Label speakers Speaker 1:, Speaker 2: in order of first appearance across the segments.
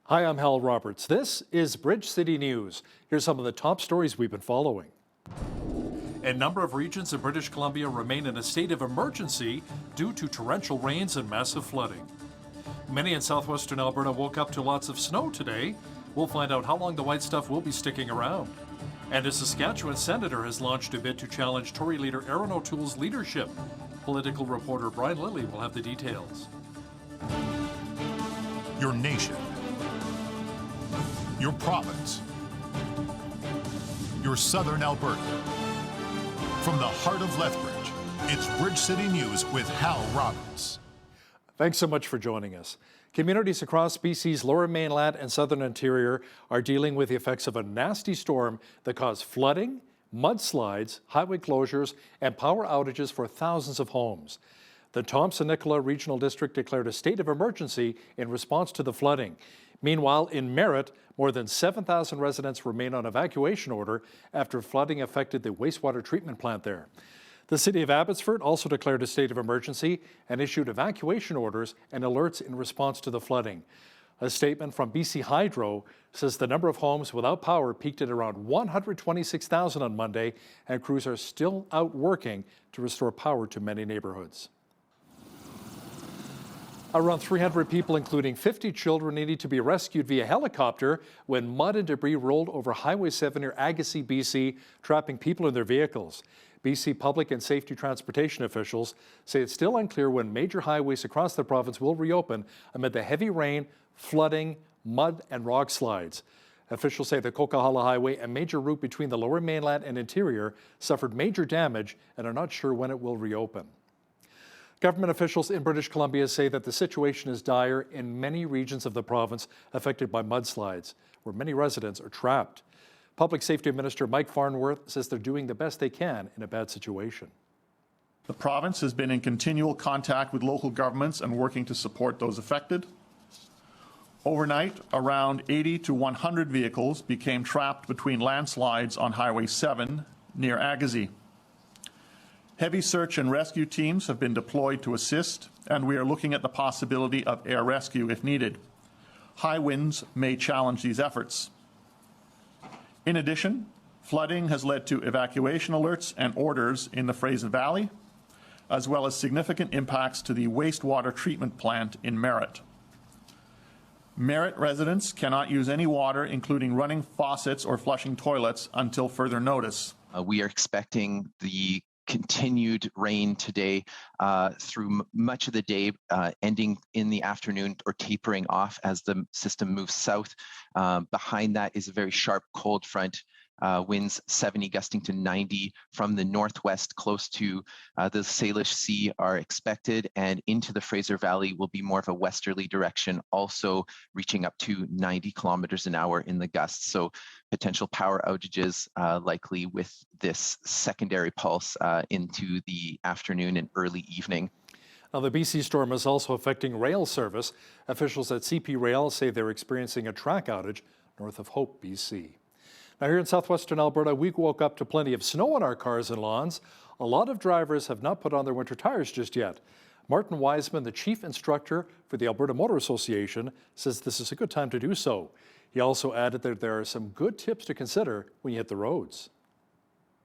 Speaker 1: Hi, I'm Hal Roberts. This is Bridge City News. Here's some of the top stories we've been following. A number of regions in British Columbia remain in a state of emergency due to torrential rains and massive flooding. Many in southwestern Alberta woke up to lots of snow today. We'll find out how long the white stuff will be sticking around. And a Saskatchewan senator has launched a bid to challenge Tory leader Erin O'Toole's leadership. Political reporter Brian Lilly will have the details.
Speaker 2: Your nation, your province, your southern Alberta. From the heart of Lethbridge, it's Bridge City News with Hal Roberts.
Speaker 1: Thanks so much for joining us. Communities across BC's Lower Mainland and Southern Interior are dealing with the effects of a nasty storm that caused flooding, mudslides, highway closures, and power outages for thousands of homes. The Thompson-Nicola Regional District declared a state of emergency in response to the flooding. Meanwhile, in Merritt, more than 7,000 residents remain on evacuation order after flooding affected the wastewater treatment plant there. The city of Abbotsford also declared a state of emergency and issued evacuation orders and alerts in response to the flooding. A statement from BC Hydro says the number of homes without power peaked at around 126,000 on Monday, and crews are still out working to restore power to many neighborhoods. Around 300 people, including 50 children, needed to be rescued via helicopter when mud and debris rolled over Highway 7 near Agassiz, BC, trapping people in their vehicles. BC Public and Safety Transportation officials say it's still unclear when major highways across the province will reopen amid the heavy rain, flooding, mud, and rock slides. Officials say the Coquihalla Highway, a major route between the Lower Mainland and Interior, suffered major damage and are not sure when it will reopen. Government officials in British Columbia say that the situation is dire in many regions of the province affected by mudslides, where many residents are trapped. Public Safety Minister Mike Farnworth says they're doing the best they can in a bad situation.
Speaker 3: The province has been in continual contact with local governments and working to support those affected. Overnight, around 80 to 100 vehicles became trapped between landslides on Highway 7 near Agassiz. Heavy search and rescue teams have been deployed to assist, and we are looking at the possibility of air rescue if needed. High winds may challenge these efforts. In addition, flooding has led to evacuation alerts and orders in the Fraser Valley, as well as significant impacts to the wastewater treatment plant in Merritt. Merritt residents cannot use any water, including running faucets or flushing toilets, until further notice.
Speaker 4: We are expecting the continued rain today through much of the day, ending in the afternoon or tapering off as the system moves south. Behind that is a very sharp cold front, winds 70 gusting to 90 from the northwest close to the Salish Sea are expected, and into the Fraser Valley will be more of a westerly direction, also reaching up to 90 kilometers an hour in the gusts. So potential power outages likely with this secondary pulse into the afternoon and early evening.
Speaker 1: Now, the BC storm is also affecting rail service. Officials at CP Rail say they're experiencing a track outage north of Hope, BC. Now, here in southwestern Alberta, we woke up to plenty of snow on our cars and lawns. A lot of drivers have not put on their winter tires just yet. Martin Wiseman, the chief instructor for the Alberta Motor Association, says this is a good time to do so. He also added that there are some good tips to consider when you hit the roads.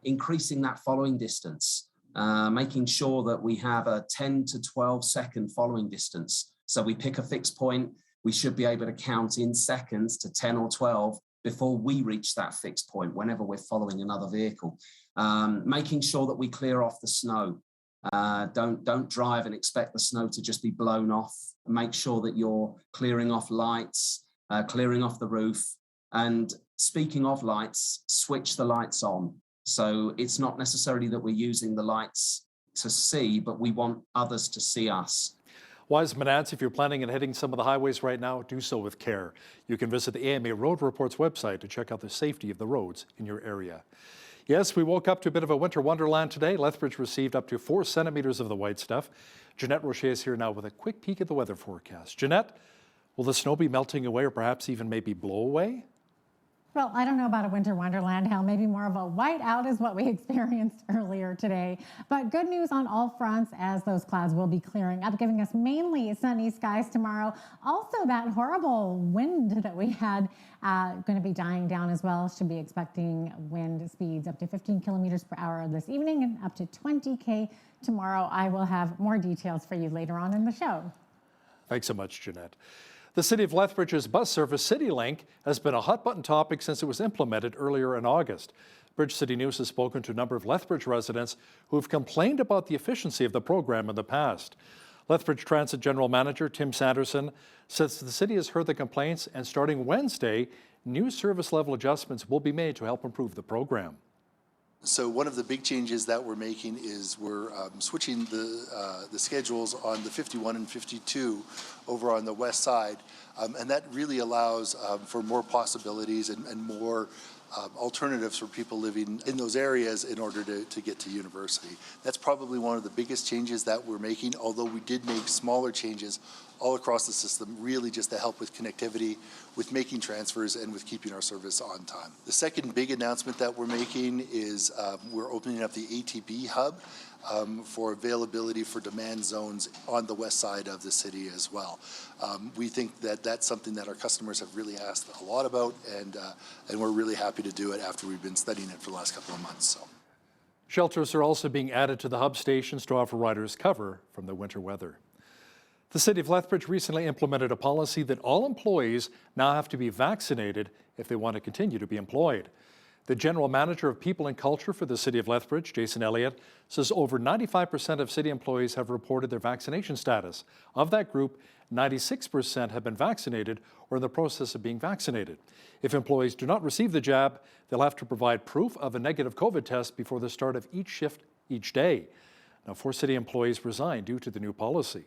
Speaker 5: Increasing that following distance, making sure that we have a 10 to 12 second following distance. So we pick a fixed point, we should be able to count in seconds to 10 or 12 before we reach that fixed point whenever we're following another vehicle. Making sure that we clear off the snow. Don't drive and expect the snow to just be blown off. Make sure that you're clearing off lights, clearing off the roof. And speaking of lights, switch the lights on. So it's not necessarily that we're using the lights to see, but we want others to see us.
Speaker 1: Wiseman adds, if you're planning on hitting some of the highways right now, do so with care. You can visit the AMA Road Report's website to check out the safety of the roads in your area. Yes, we woke up to a bit of a winter wonderland today. Lethbridge received up to 4 centimeters of the white stuff. Jeanette Rocher is here now with a quick peek at the weather forecast. Jeanette, will the snow be melting away or perhaps even maybe blow away?
Speaker 6: Well, I don't know about a winter wonderland, Hal. Maybe more of a whiteout is what we experienced earlier today. But good news on all fronts as those clouds will be clearing up, giving us mainly sunny skies tomorrow. Also, that horrible wind that we had going to be dying down as well. Should be expecting wind speeds up to 15 kilometers per hour this evening and up to 20 tomorrow. I will have more details for you later on in the show.
Speaker 1: Thanks so much, Jeanette. The City of Lethbridge's bus service CityLink has been a hot-button topic since it was implemented earlier in August. Bridge City News has spoken to a number of Lethbridge residents who have complained about the efficiency of the program in the past. Lethbridge Transit General Manager Tim Sanderson says the city has heard the complaints, and starting Wednesday, new service level adjustments will be made to help improve the program.
Speaker 7: So one of the big changes that we're making is we're switching the schedules on the 51 and 52 over on the west side, and that really allows for more possibilities and more alternatives for people living in those areas in order to get to university. That's probably one of the biggest changes that we're making, although we did make smaller changes all across the system, really just to help with connectivity, with making transfers, and with keeping our service on time. The second big announcement that we're making is we're opening up the ATB hub for availability for demand zones on the west side of the city as well. We think that that's something that our customers have really asked a lot about, and we're really happy to do it after we've been studying it for the last couple of months. So.
Speaker 1: Shelters are also being added to the hub stations to offer riders cover from the winter weather. The City of Lethbridge recently implemented a policy that all employees now have to be vaccinated if they want to continue to be employed. The General Manager of People and Culture for the City of Lethbridge, Jason Elliott, says over 95% of city employees have reported their vaccination status. Of that group, 96% have been vaccinated or in the process of being vaccinated. If employees do not receive the jab, they'll have to provide proof of a negative COVID test before the start of each shift each day. Now, 4 city employees resigned due to the new policy.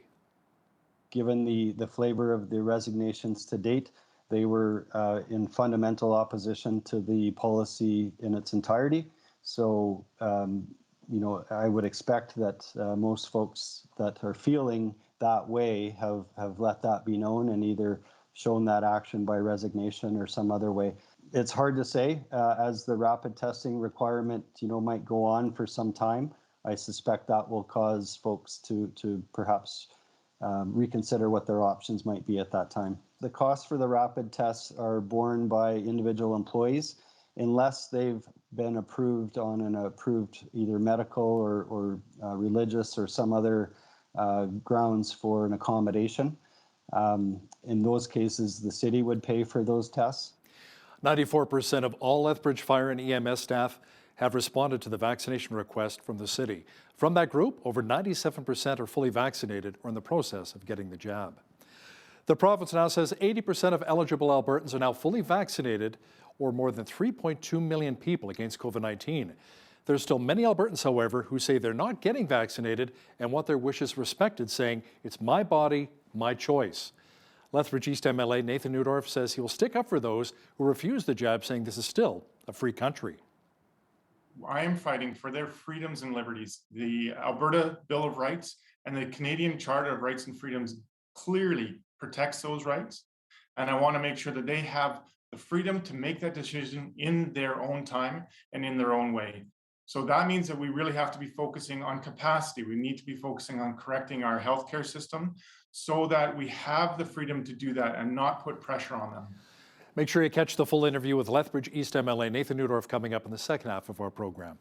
Speaker 8: Given the flavor of the resignations to date, they were in fundamental opposition to the policy in its entirety. So, I would expect that most folks that are feeling that way have let that be known and either shown that action by resignation or some other way. It's hard to say as the rapid testing requirement, might go on for some time. I suspect that will cause folks to perhaps reconsider what their options might be at that time. The costs for the rapid tests are borne by individual employees unless they've been approved on an approved either medical or religious or some other grounds for an accommodation. In those cases, the city would pay for those tests.
Speaker 1: 94% of all Lethbridge Fire and EMS staff have responded to the vaccination request from the city. From that group, over 97% are fully vaccinated or in the process of getting the jab. The province now says 80% of eligible Albertans are now fully vaccinated, or more than 3.2 million people against COVID-19. There's still many Albertans, however, who say they're not getting vaccinated and want their wishes respected, saying, "It's my body, my choice." Lethbridge East MLA Nathan Neudorf says he will stick up for those who refuse the jab, saying this is still a free country.
Speaker 9: I am fighting for their freedoms and liberties. The Alberta Bill of Rights and the Canadian Charter of Rights and Freedoms clearly protects those rights. And I want to make sure that they have the freedom to make that decision in their own time and in their own way. So that means that we really have to be focusing on capacity. We need to be focusing on correcting our healthcare system so that we have the freedom to do that and not put pressure on them.
Speaker 1: Make sure you catch the full interview with Lethbridge East MLA Nathan Neudorf coming up in the second half of our program.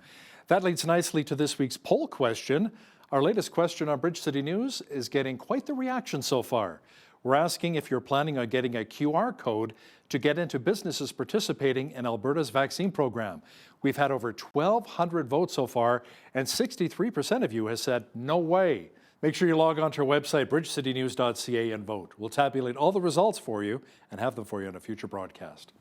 Speaker 1: That leads nicely to this week's poll question. Our latest question on Bridge City News is getting quite the reaction so far. We're asking if you're planning on getting a QR code to get into businesses participating in Alberta's vaccine program. We've had over 1,200 votes so far, and 63% of you has said no way. Make sure you log on to our website, bridgecitynews.ca, and vote. We'll tabulate all the results for you and have them for you on a future broadcast.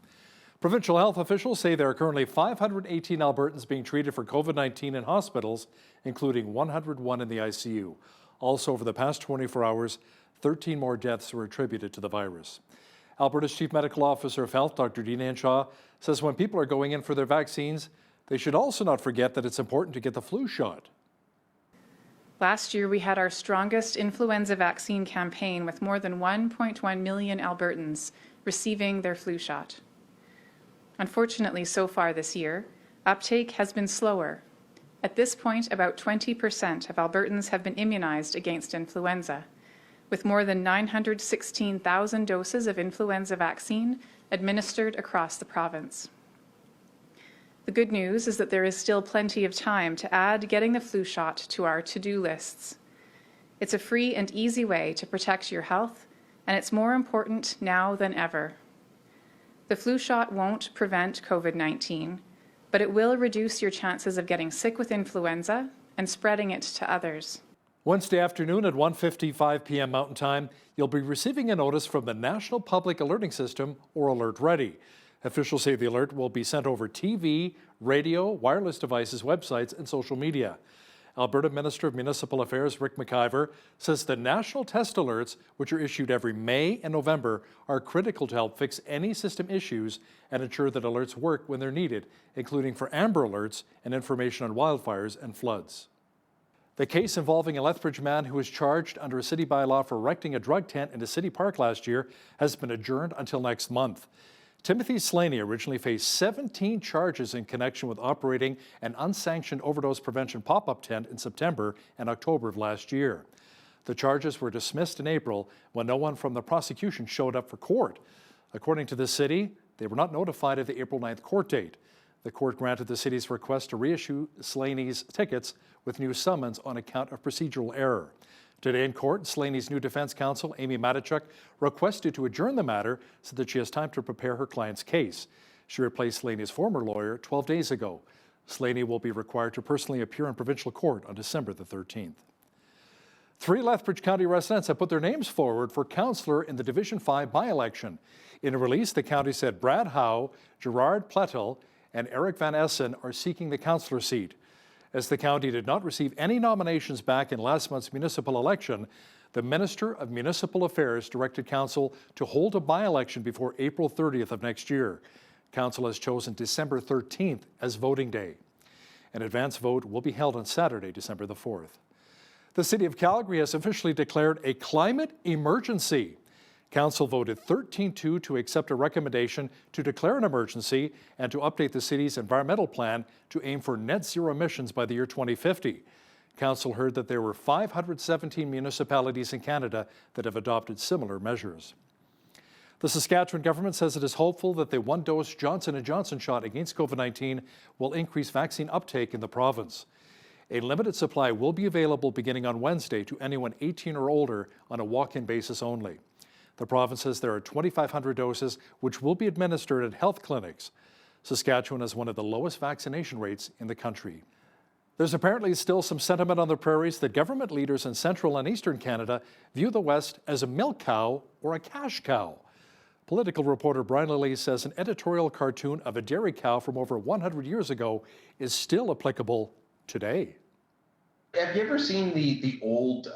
Speaker 1: Provincial health officials say there are currently 518 Albertans being treated for COVID-19 in hospitals, including 101 in the ICU. Also, over the past 24 hours, 13 more deaths were attributed to the virus. Alberta's Chief Medical Officer of Health, Dr. Dean Henshaw, says when people are going in for their vaccines, they should also not forget that it's important to get the flu shot.
Speaker 10: Last year, we had our strongest influenza vaccine campaign with more than 1.1 million Albertans receiving their flu shot. Unfortunately, so far this year, uptake has been slower. At this point, about 20% of Albertans have been immunized against influenza, with more than 916,000 doses of influenza vaccine administered across the province. The good news is that there is still plenty of time to add getting the flu shot to our to-do lists. It's a free and easy way to protect your health, and it's more important now than ever. The flu shot won't prevent COVID-19, but it will reduce your chances of getting sick with influenza and spreading it to others.
Speaker 1: Wednesday afternoon at 1:55 p.m. Mountain Time, you'll be receiving a notice from the National Public Alerting System, or Alert Ready. Officials say the alert will be sent over TV, radio, wireless devices, websites, and social media. Alberta Minister of Municipal Affairs Rick McIver says the national test alerts, which are issued every May and November, are critical to help fix any system issues and ensure that alerts work when they're needed, including for amber alerts and information on wildfires and floods. The case involving a Lethbridge man who was charged under a city bylaw for erecting a drug tent in a city park last year has been adjourned until next month. Timothy Slaney originally faced 17 charges in connection with operating an unsanctioned overdose prevention pop-up tent in September and October of last year. The charges were dismissed in April when no one from the prosecution showed up for court. According to the city, they were not notified of the April 9th court date. The court granted the city's request to reissue Slaney's tickets with new summons on account of procedural error. Today in court, Slaney's new defense counsel, Amy Matichuk, requested to adjourn the matter so that she has time to prepare her client's case. She replaced Slaney's former lawyer 12 days ago. Slaney will be required to personally appear in provincial court on December the 13th. 3 Lethbridge County residents have put their names forward for councillor in the Division 5 by-election. In a release, the county said Brad Howe, Gerard Plettel, and Eric Van Essen are seeking the councillor seat. As the county did not receive any nominations back in last month's municipal election, the Minister of Municipal Affairs directed Council to hold a by-election before April 30th of next year. Council has chosen December 13th as voting day. An advance vote will be held on Saturday, December the 4th. The City of Calgary has officially declared a climate emergency. Council voted 13-2 to accept a recommendation to declare an emergency and to update the city's environmental plan to aim for net zero emissions by the year 2050. Council heard that there were 517 municipalities in Canada that have adopted similar measures. The Saskatchewan government says it is hopeful that the one-dose Johnson & Johnson shot against COVID-19 will increase vaccine uptake in the province. A limited supply will be available beginning on Wednesday to anyone 18 or older on a walk-in basis only. The province says there are 2,500 doses which will be administered at health clinics. Saskatchewan has one of the lowest vaccination rates in the country. There's apparently still some sentiment on the prairies that government leaders in central and eastern Canada view the West as a milk cow or a cash cow. Political reporter Brian Lilly says an editorial cartoon of a dairy cow from over 100 years ago is still applicable today.
Speaker 11: Have you ever seen the old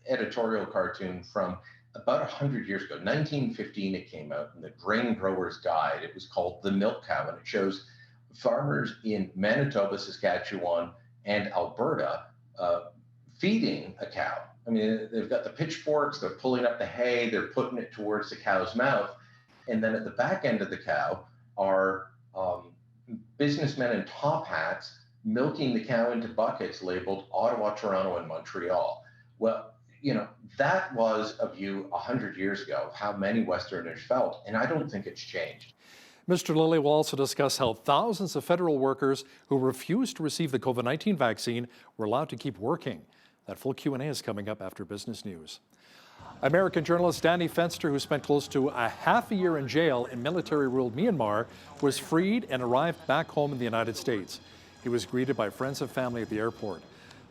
Speaker 11: editorial cartoon from about 100 years ago, 1915 it came out in the Grain Grower's Guide. It was called The Milk Cow, and it shows farmers in Manitoba, Saskatchewan, and Alberta feeding a cow. I mean, they've got the pitchforks, they're pulling up the hay, they're putting it towards the cow's mouth, and then at the back end of the cow are businessmen in top hats milking the cow into buckets labeled Ottawa, Toronto, and Montreal. Well, you know, that was a view 100 years ago of how many Westerners felt, and I don't think it's changed.
Speaker 1: Mr. Lilly will also discuss how thousands of federal workers who refused to receive the COVID-19 vaccine were allowed to keep working. That full Q&A is coming up after business news. American journalist Danny Fenster, who spent close to a half a year in jail in military-ruled Myanmar, was freed and arrived back home in the United States. He was greeted by friends and family at the airport.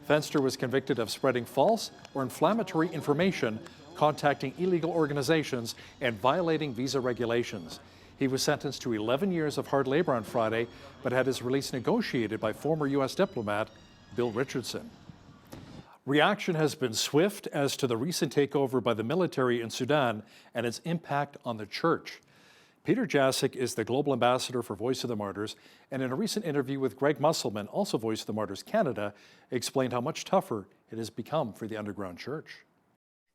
Speaker 1: Fenster was convicted of spreading false or inflammatory information, contacting illegal organizations, and violating visa regulations. He was sentenced to 11 years of hard labor on Friday, but had his release negotiated by former U.S. diplomat Bill Richardson. Reaction has been swift as to the recent takeover by the military in Sudan and its impact on the church. Peter Jasic is the global ambassador for Voice of the Martyrs, and in a recent interview with Greg Musselman, also Voice of the Martyrs Canada, explained how much tougher it has become for the underground church.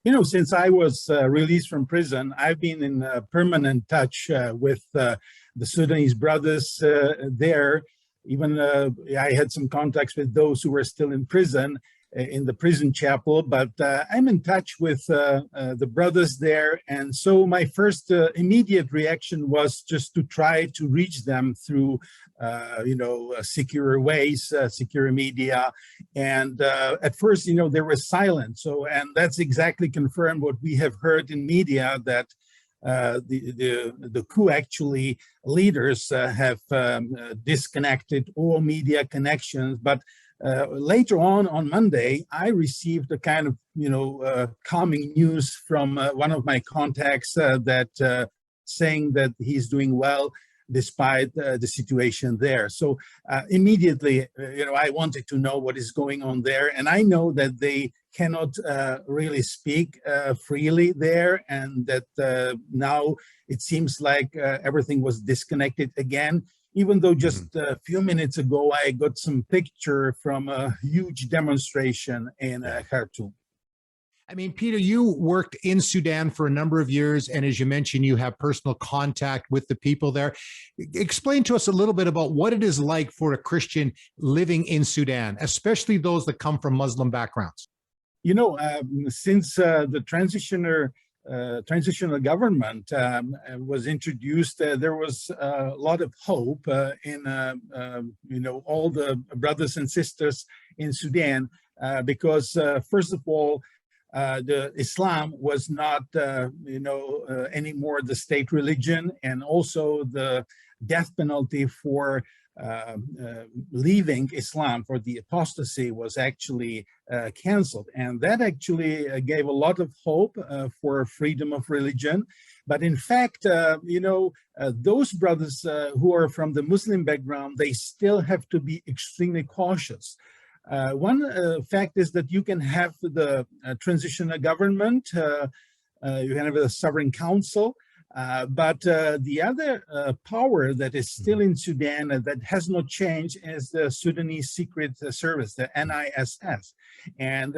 Speaker 12: Since I was released from prison, I've been in permanent touch with the Sudanese brothers there. Even I had some contacts with those who were still in prison, in the prison chapel, but I'm in touch with the brothers there. And so my first immediate reaction was just to try to reach them through, secure ways, secure media. And at first, there was silence. And that's exactly confirmed what we have heard in media, that the coup actually leaders have disconnected all media connections. But later on Monday, I received a kind of, calming news from one of my contacts that saying that he's doing well despite the situation there. So immediately, I wanted to know what is going on there. And I know that they cannot really speak freely there, and that now it seems like everything was disconnected again, even though just a few minutes ago I got some picture from a huge demonstration in Khartoum.
Speaker 13: I mean, Peter, you worked in Sudan for a number of years, and as you mentioned, you have personal contact with the people there. Explain to us a little bit about what it is like for a Christian living in Sudan, especially those that come from Muslim backgrounds.
Speaker 12: Since the transitional government was introduced, there was a lot of hope in all the brothers and sisters in Sudan, because first of all, the Islam was not anymore the state religion, and also the death penalty for leaving Islam, for the apostasy, was actually canceled. And that actually gave a lot of hope for freedom of religion. But in fact, those brothers who are from the Muslim background, they still have to be extremely cautious. One fact is that you can have the transitional government, you can have a sovereign council, but the other power that is still in Sudan that has not changed is the Sudanese Secret Service, the NISS. And,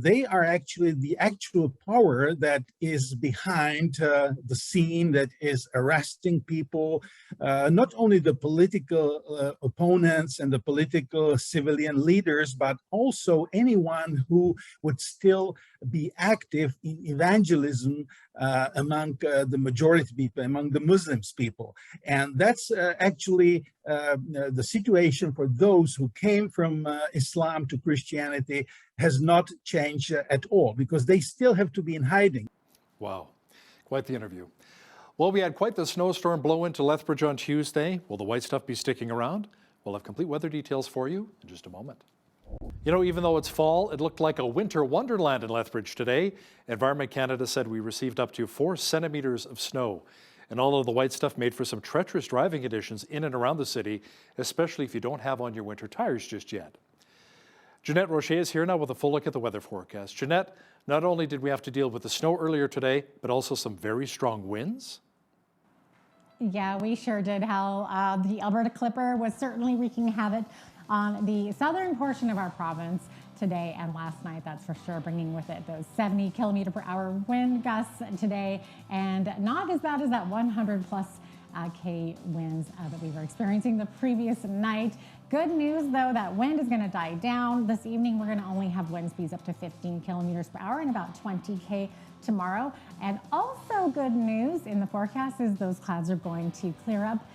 Speaker 12: they are actually the actual power that is behind the scene, that is arresting people, not only the political opponents and the political civilian leaders, but also anyone who would still be active in evangelism among the majority people, among the Muslims people. And that's actually the situation for those who came from Islam to Christianity has not changed at all, because they still have to be in hiding.
Speaker 1: Wow, quite the interview. Well, we had quite the snowstorm blow into Lethbridge on Tuesday. Will the white stuff be sticking around? We'll have complete weather details for you in just a moment. Even though it's fall, it looked like a winter wonderland in Lethbridge today. Environment Canada said we received up to 4 centimeters of snow. And all of the white stuff made for some treacherous driving conditions in and around the city, especially if you don't have on your winter tires just yet. Jeanette Rocher is here now with a full look at the weather forecast. Jeanette, not only did we have to deal with the snow earlier today, but also some very strong winds?
Speaker 6: Yeah, we sure did, Hal. The Alberta Clipper was certainly wreaking havoc on the southern portion of our province today and last night, that's for sure, bringing with it those 70 kilometer per hour wind gusts today, and not as bad as that 100 plus K winds that we were experiencing the previous night. Good news, though, that wind is going to die down. This evening, we're going to only have wind speeds up to 15 kilometers per hour and about 20 K tomorrow. And also good news in the forecast is those clouds are going to clear up,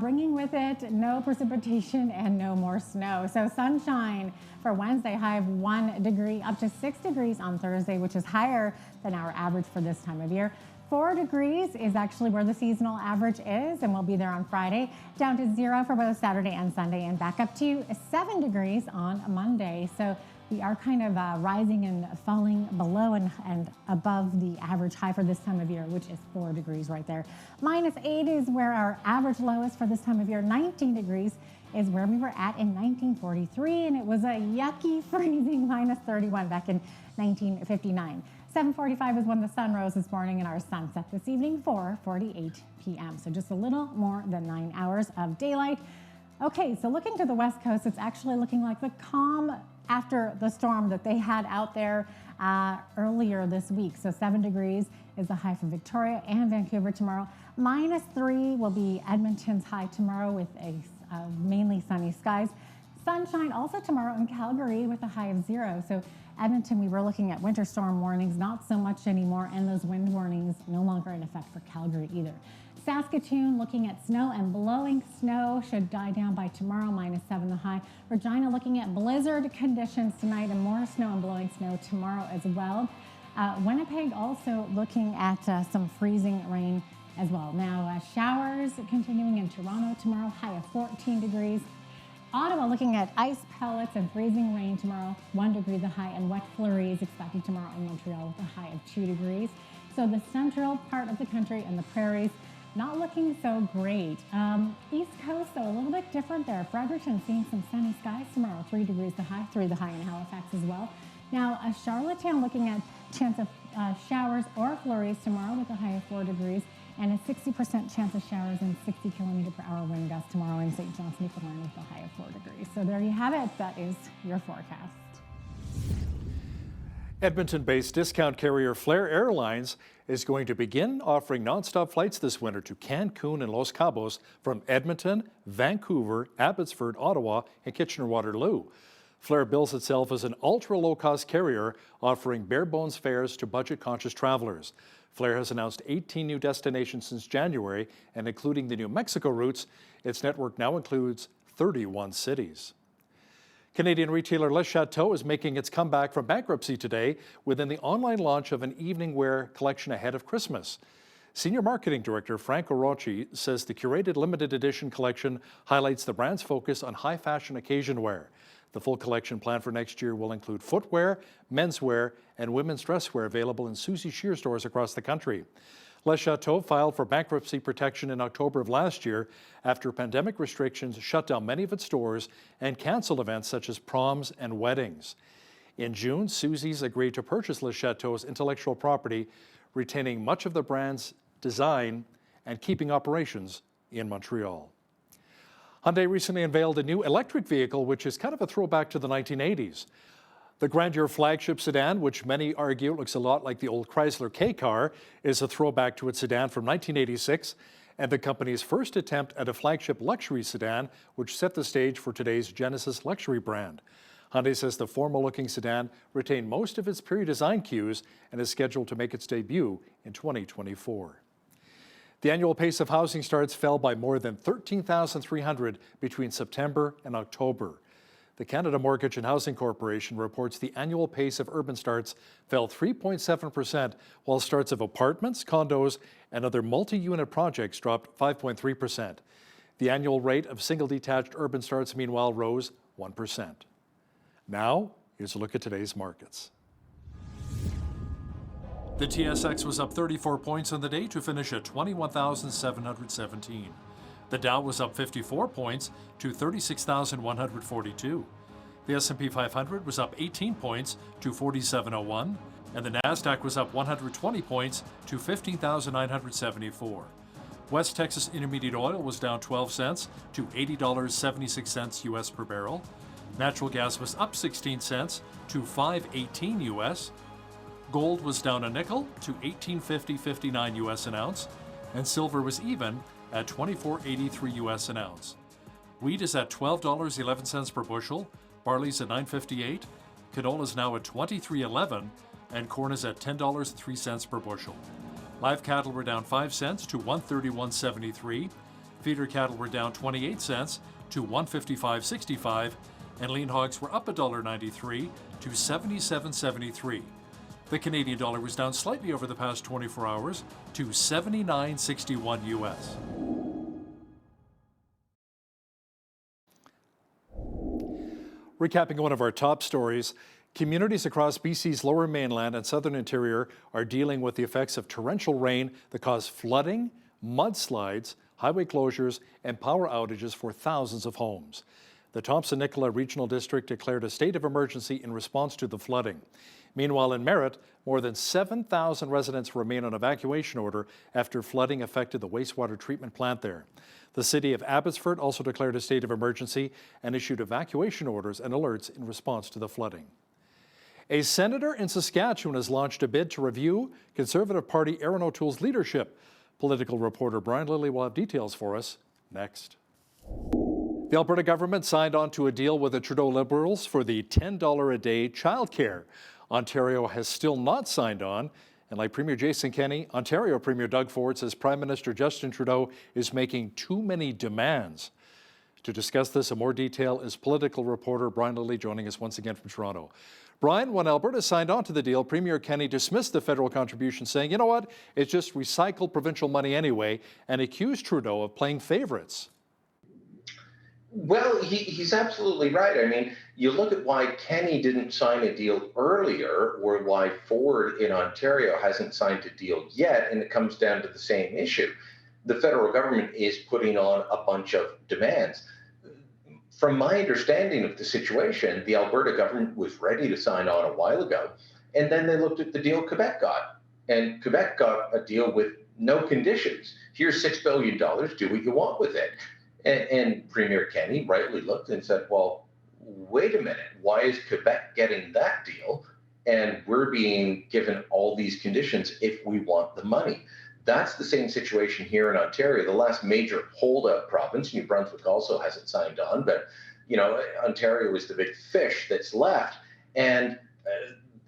Speaker 6: bringing with it no precipitation and no more snow. So sunshine for Wednesday, high of 1 degree, up to 6 degrees on Thursday, which is higher than our average for this time of year. 4 degrees is actually where the seasonal average is, and we'll be there on Friday, down to 0 for both Saturday and Sunday, and back up to 7 degrees on Monday. So we are kind of rising and falling below and above the average high for this time of year, which is 4 degrees right there. -8 is where our average low is for this time of year. 19 degrees is where we were at in 1943, and it was a yucky, freezing -31 back in 1959. 7:45 is when the sun rose this morning, and our sunset this evening, 4:48 p.m. So just a little more than 9 hours of daylight. Okay, so looking to the west coast, it's actually looking like the calm after the storm that they had out there earlier this week. So 7 degrees is the high for Victoria and Vancouver tomorrow. -3 will be Edmonton's high tomorrow with a mainly sunny skies. Sunshine also tomorrow in Calgary with a high of 0. So Edmonton, we were looking at winter storm warnings, not so much anymore, and those wind warnings no longer in effect for Calgary either. Saskatoon looking at snow and blowing snow, should die down by tomorrow, -7 the high. Regina looking at blizzard conditions tonight and more snow and blowing snow tomorrow as well. Winnipeg also looking at some freezing rain as well. Now showers continuing in Toronto tomorrow, high of 14 degrees. Ottawa looking at ice pellets and freezing rain tomorrow, 1 degree the high, and wet flurries expected tomorrow in Montreal with a high of 2 degrees. So the central part of the country and the prairies not looking so great. East Coast, though, a little bit different there. Fredericton seeing some sunny skies tomorrow, 3 degrees the high, 3 the high in Halifax as well. Now, Charlottetown looking at chance of showers or flurries tomorrow with a high of 4 degrees and a 60% chance of showers and 60 km/h wind gusts tomorrow in St. John's, Newfoundland with a high of 4 degrees. So there you have it. That is your forecast.
Speaker 1: Edmonton-based discount carrier Flair Airlines is going to begin offering nonstop flights this winter to Cancun and Los Cabos from Edmonton, Vancouver, Abbotsford, Ottawa, and Kitchener-Waterloo. Flair bills itself as an ultra-low-cost carrier offering bare-bones fares to budget-conscious travelers. Flair has announced 18 new destinations since January, and including the New Mexico routes, its network now includes 31 cities. Canadian retailer Le Chateau is making its comeback from bankruptcy today within the online launch of an evening wear collection ahead of Christmas. Senior Marketing Director Frank Orochi says the curated limited edition collection highlights the brand's focus on high fashion occasion wear. The full collection plan for next year will include footwear, menswear, and women's dress wear available in Susie Shear stores across the country. Le Chateau filed for bankruptcy protection in October of last year after pandemic restrictions shut down many of its stores and canceled events such as proms and weddings. In June, Susie's agreed to purchase Le Chateau's intellectual property, retaining much of the brand's design and keeping operations in Montreal. Hyundai recently unveiled a new electric vehicle, which is kind of a throwback to the 1980s. The Grandeur flagship sedan, which many argue looks a lot like the old Chrysler K-Car, is a throwback to its sedan from 1986 and the company's first attempt at a flagship luxury sedan, which set the stage for today's Genesis luxury brand. Hyundai says the formal-looking sedan retained most of its period design cues and is scheduled to make its debut in 2024. The annual pace of housing starts fell by more than 13,300 between September and October. The Canada Mortgage and Housing Corporation reports the annual pace of urban starts fell 3.7%, while starts of apartments, condos, and other multi-unit projects dropped 5.3%. The annual rate of single-detached urban starts, meanwhile, rose 1%. Now, here's a look at today's markets. The TSX was up 34 points on the day to finish at 21,717. The Dow was up 54 points to 36,142. The S&P 500 was up 18 points to 4701, and the Nasdaq was up 120 points to 15,974. West Texas Intermediate Oil was down 12 cents to $80.76 US per barrel. Natural gas was up 16 cents to $5.18 US. Gold was down a nickel to $18.50.59 US an ounce, and silver was even at $24.83 US an ounce. Wheat is at $12.11 per bushel, barley's at $9.58, canola is now at $23.11, and corn is at $10.03 per bushel. Live cattle were down 5 cents to $131.73, feeder cattle were down 28 cents to $155.65, and lean hogs were up $1.93 to $77.73. The Canadian dollar was down slightly over the past 24 hours to 79.61 US. Recapping one of our top stories, communities across BC's Lower Mainland and Southern Interior are dealing with the effects of torrential rain that cause flooding, mudslides, highway closures, and power outages for thousands of homes. The Thompson-Nicola Regional District declared a state of emergency in response to the flooding. Meanwhile, in Merritt, more than 7,000 residents remain on evacuation order after flooding affected the wastewater treatment plant there. The city of Abbotsford also declared a state of emergency and issued evacuation orders and alerts in response to the flooding. A senator in Saskatchewan has launched a bid to review Conservative Party Erin O'Toole's leadership. Political reporter Brian Lilly will have details for us next. The Alberta government signed on to a deal with the Trudeau Liberals for the $10 a day childcare. Ontario has still not signed on, and like Premier Jason Kenney, Ontario Premier Doug Ford says Prime Minister Justin Trudeau is making too many demands. To discuss this in more detail is political reporter Brian Lilly, joining us once again from Toronto. Brian, when Alberta signed on to the deal, Premier Kenney dismissed the federal contribution, saying, you know what, it's just recycled provincial money anyway, and accused Trudeau of playing favorites.
Speaker 11: Well, he's absolutely right. I mean, you look at why Kenney didn't sign a deal earlier, or why Ford in Ontario hasn't signed a deal yet, and it comes down to the same issue. The federal government is putting on a bunch of demands. From my understanding of the situation, the Alberta government was ready to sign on a while ago, and then they looked at the deal Quebec got, and Quebec got a deal with no conditions. Here's $6 billion, do what you want with it. And Premier Kenney rightly looked and said, well, wait a minute, why is Quebec getting that deal and we're being given all these conditions if we want the money? That's the same situation here in Ontario. The last major holdout province, New Brunswick also hasn't signed on, but Ontario is the big fish that's left. And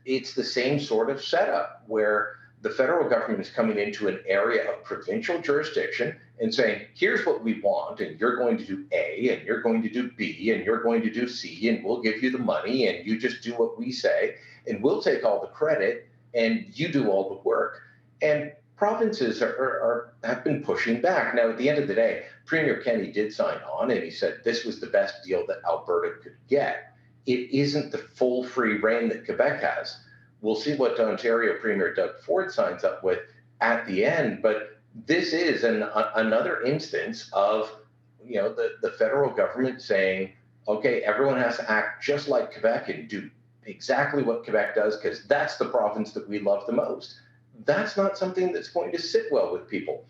Speaker 11: it's the same sort of setup where the federal government is coming into an area of provincial jurisdiction and saying, here's what we want, and you're going to do A, and you're going to do B, and you're going to do C, and we'll give you the money, and you just do what we say, and we'll take all the credit, and you do all the work. And provinces have been pushing back. Now, at the end of the day, Premier Kenney did sign on, and he said this was the best deal that Alberta could get. It isn't the full free reign that Quebec has. We'll see what Ontario Premier Doug Ford signs up with at the end, but this is another instance of the federal government saying, okay, everyone has to act just like Quebec and do exactly what Quebec does because that's the province that we love the most. That's not something that's going to sit well with people.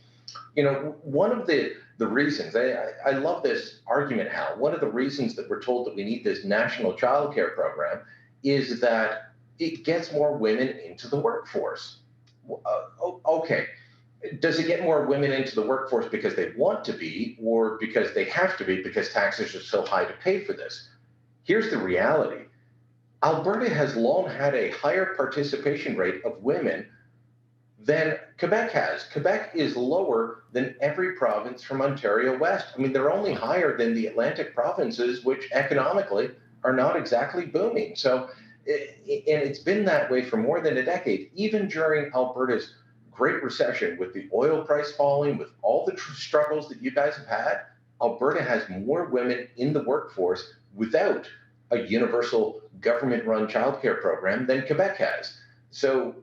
Speaker 11: One of the reasons, I love this argument, Hal, one of the reasons that we're told that we need this national childcare program is that it gets more women into the workforce. Okay. Does it get more women into the workforce because they want to be or because they have to be because taxes are so high to pay for this? Here's the reality. Alberta has long had a higher participation rate of women than Quebec has. Quebec is lower than every province from Ontario West. I mean, they're only higher than the Atlantic provinces, which economically are not exactly booming. So, and it's been that way for more than a decade, even during Alberta's Great Recession, with the oil price falling, with all the struggles that you guys have had. Alberta has more women in the workforce without a universal government-run childcare program than Quebec has. So,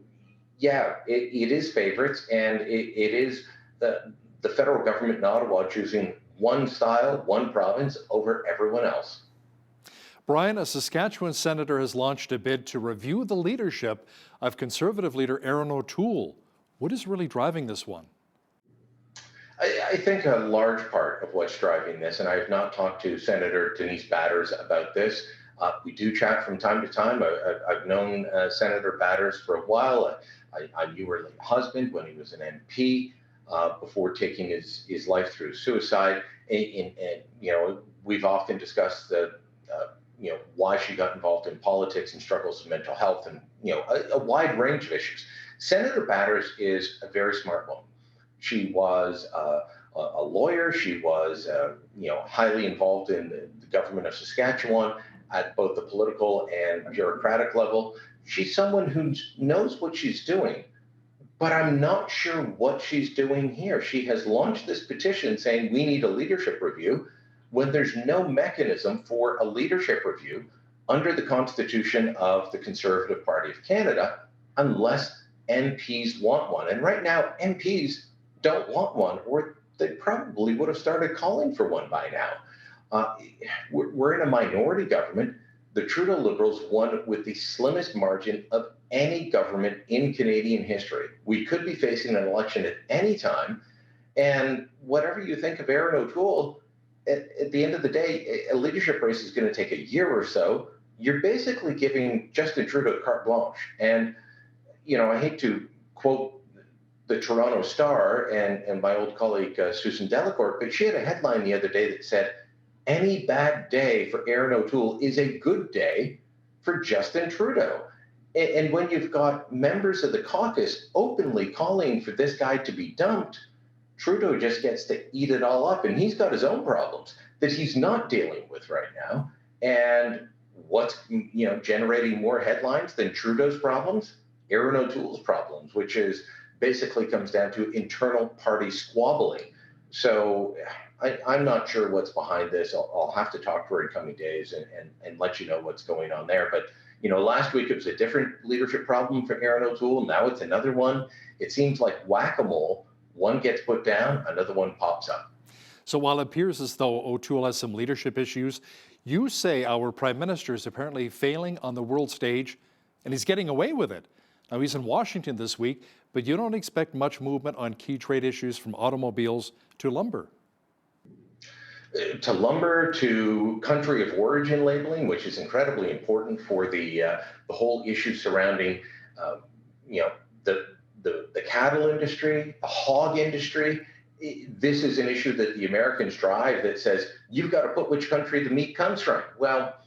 Speaker 11: yeah, it is favorites, and it is the federal government in Ottawa choosing one style, one province over everyone else.
Speaker 1: Brian, a Saskatchewan senator has launched a bid to review the leadership of Conservative leader Erin O'Toole. What is really driving this one?
Speaker 11: I think a large part of what's driving this, and I have not talked to Senator Denise Batters about this. We do chat from time to time. I've known Senator Batters for a while. I knew her late husband when he was an MP before taking his life through suicide. And we've often discussed why she got involved in politics and struggles with mental health and, a wide range of issues. Senator Batters is a very smart woman. She was a lawyer. She was, highly involved in the government of Saskatchewan at both the political and bureaucratic level. She's someone who knows what she's doing, but I'm not sure what she's doing here. She has launched this petition saying we need a leadership review when there's no mechanism for a leadership review under the Constitution of the Conservative Party of Canada unless MPs want one. And right now, MPs don't want one, or they probably would have started calling for one by now. We're in a minority government. The Trudeau Liberals won with the slimmest margin of any government in Canadian history. We could be facing an election at any time. And whatever you think of Erin O'Toole, at the end of the day, a leadership race is going to take a year or so you're basically giving Justin Trudeau carte blanche. And, I hate to quote the Toronto Star and my old colleague Susan Delacourt, but she had a headline the other day that said, "Any bad day for Erin O'Toole is a good day for Justin Trudeau." And when you've got members of the caucus openly calling for this guy to be dumped, Trudeau just gets to eat it all up. And he's got his own problems that he's not dealing with right now. And what's generating more headlines than Trudeau's problems? Erin O'Toole's problems, which is basically comes down to internal party squabbling. So I'm not sure what's behind this. I'll have to talk to her in coming days and let you know what's going on there. But last week it was a different leadership problem for Erin O'Toole. Now it's another one. It seems like whack-a-mole. One gets put down, another one pops up.
Speaker 1: So while it appears as though O'Toole has some leadership issues, you say our Prime Minister is apparently failing on the world stage, and he's getting away with it. Now, he's in Washington this week, but you don't expect much movement on key trade issues from automobiles to lumber.
Speaker 11: To lumber, to country of origin labeling, which is incredibly important for the whole issue surrounding, the cattle industry, the hog industry. This is an issue that the Americans drive that says you've got to put which country the meat comes from. Well,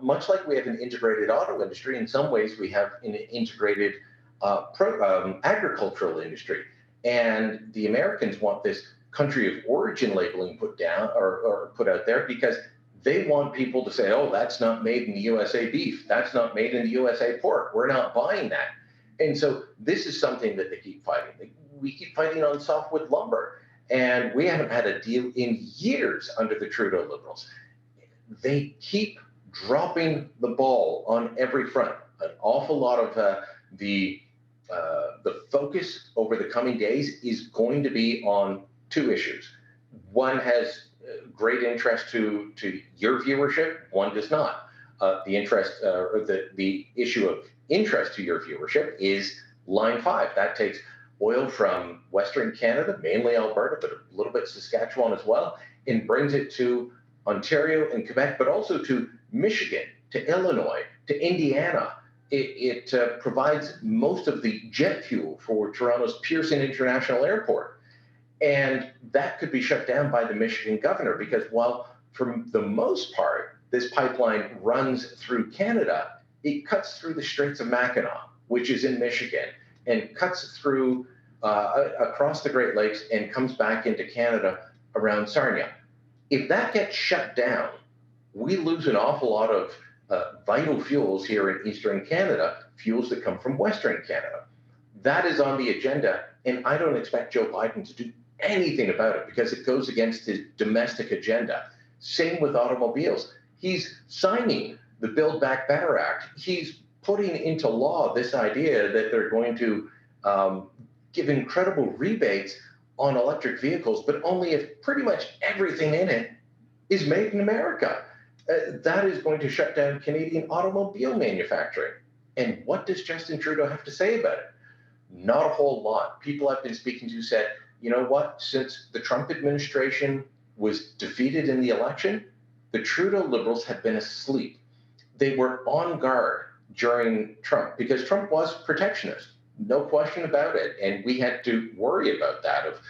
Speaker 11: much like we have an integrated auto industry, in some ways we have an integrated agricultural industry, and the Americans want this country of origin labeling put down or put out there because they want people to say, "Oh, that's not made in the USA beef. That's not made in the USA pork. We're not buying that." And so this is something that they keep fighting. We keep fighting on softwood lumber, and we haven't had a deal in years under the Trudeau Liberals. They keep dropping the ball on every front. An awful lot of the focus over the coming days is going to be on two issues. One has great interest to your viewership. One does not. The issue of interest to your viewership is Line 5. That takes oil from Western Canada, mainly Alberta, but a little bit Saskatchewan as well, and brings it to Ontario and Quebec, but also to Michigan, to Illinois, to Indiana. It provides most of the jet fuel for Toronto's Pearson International Airport. And that could be shut down by the Michigan governor because while for the most part, this pipeline runs through Canada, it cuts through the Straits of Mackinac, which is in Michigan, and cuts through across the Great Lakes and comes back into Canada around Sarnia. If that gets shut down, we lose an awful lot of vital fuels here in Eastern Canada, fuels that come from Western Canada. That is on the agenda, and I don't expect Joe Biden to do anything about it because it goes against his domestic agenda. Same with automobiles. He's signing the Build Back Better Act. He's putting into law this idea that they're going to give incredible rebates on electric vehicles, but only if pretty much everything in it is made in America. That is going to shut down Canadian automobile manufacturing. And what does Justin Trudeau have to say about it? Not a whole lot. People I've been speaking to said, you know what, since the Trump administration was defeated in the election, the Trudeau Liberals have been asleep. They were on guard during Trump because Trump was protectionist, no question about it. And we had to worry about that of,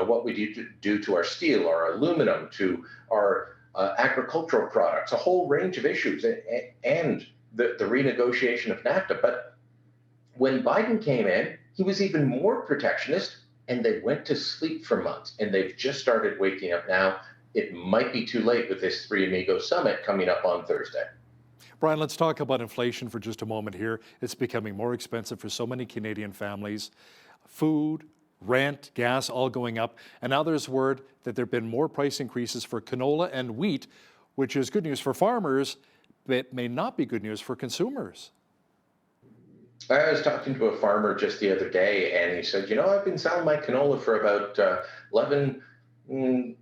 Speaker 11: what we do to our steel, our aluminum, to our agricultural products, a whole range of issues, and the renegotiation of NAFTA. But when Biden came in, he was even more protectionist, and they went to sleep for months, and they've just started waking up now. It might be too late with this Three Amigos summit coming up on Thursday.
Speaker 1: Brian, let's talk about inflation for just a moment here. It's becoming more expensive for so many Canadian families. Food, rent, gas, all going up. And now there's word that there have been more price increases for canola and wheat, which is good news for farmers, but may not be good news for consumers.
Speaker 11: I was talking to a farmer just the other day, and he said, I've been selling my canola for about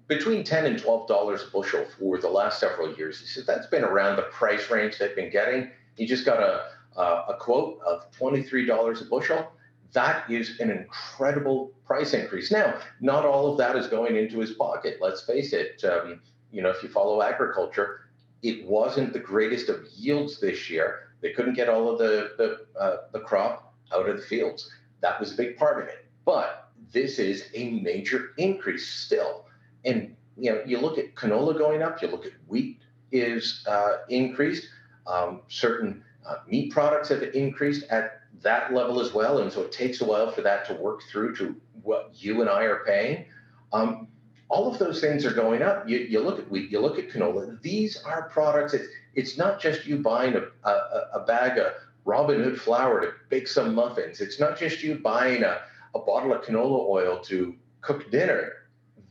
Speaker 11: between $10 and $12 a bushel for the last several years. He said that's been around the price range they've been getting. He just got a quote of $23 a bushel. That is an incredible price increase. Now, not all of that is going into his pocket. Let's face it. If you follow agriculture, It wasn't the greatest of yields this year. They couldn't get all of the crop out of the fields. That was a big part of it. But this is a major increase still. And you look at canola going up, you look at wheat is increased. Certain meat products have increased at that level as well. And so it takes a while for that to work through to what you and I are paying. All of those things are going up. You look at wheat, you look at canola. These are products. It's not just you buying a bag of Robin Hood flour to bake some muffins. It's not just you buying a bottle of canola oil to cook dinner.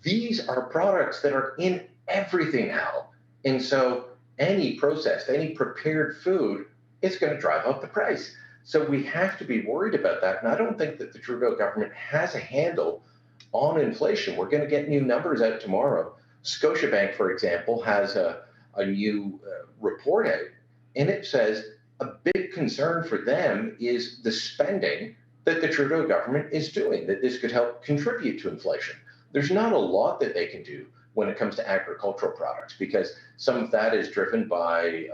Speaker 11: These are products that are in everything now. And so any processed, any prepared food, it's going to drive up the price. So we have to be worried about that. And I don't think that the Trudeau government has a handle on inflation. We're going to get new numbers out tomorrow. Scotiabank, for example, has a new report out, and it says a big concern for them is the spending that the Trudeau government is doing, that this could help contribute to inflation. There's not a lot that they can do when it comes to agricultural products, because some of that is driven by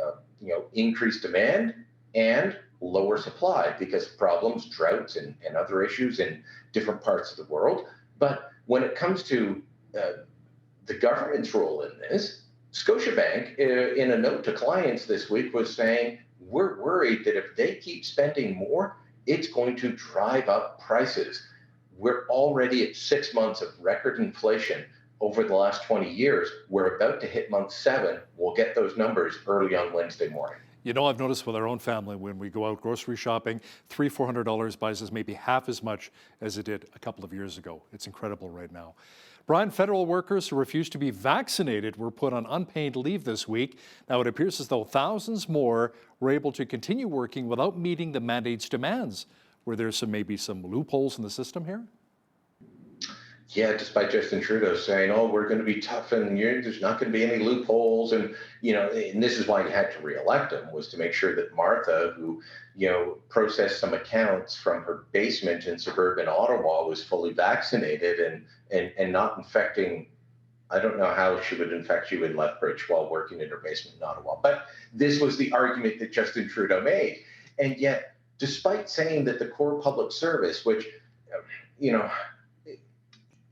Speaker 11: increased demand and lower supply because of problems, droughts, and other issues in different parts of the world. But when it comes to the government's role in this, Scotiabank, in a note to clients this week, was saying, we're worried that if they keep spending more, it's going to drive up prices. We're already at 6 months of record inflation over the last 20 years. We're about to hit month 7. We'll get those numbers early on Wednesday morning.
Speaker 1: I've noticed with our own family, when we go out grocery shopping, $300-400 buys us maybe half as much as it did a couple of years ago. It's incredible right now. Brian, federal workers who refused to be vaccinated were put on unpaid leave this week. Now, it appears as though thousands more were able to continue working without meeting the mandate's demands. Were there maybe some loopholes in the system here?
Speaker 11: Yeah, despite Justin Trudeau saying, "Oh, we're going to be tough, and there's not going to be any loopholes," and and this is why he had to re-elect him, was to make sure that Martha, who processed some accounts from her basement in suburban Ottawa, was fully vaccinated and not infecting. I don't know how she would infect you in Lethbridge while working in her basement in Ottawa, but this was the argument that Justin Trudeau made, and yet, despite saying that the core public service, which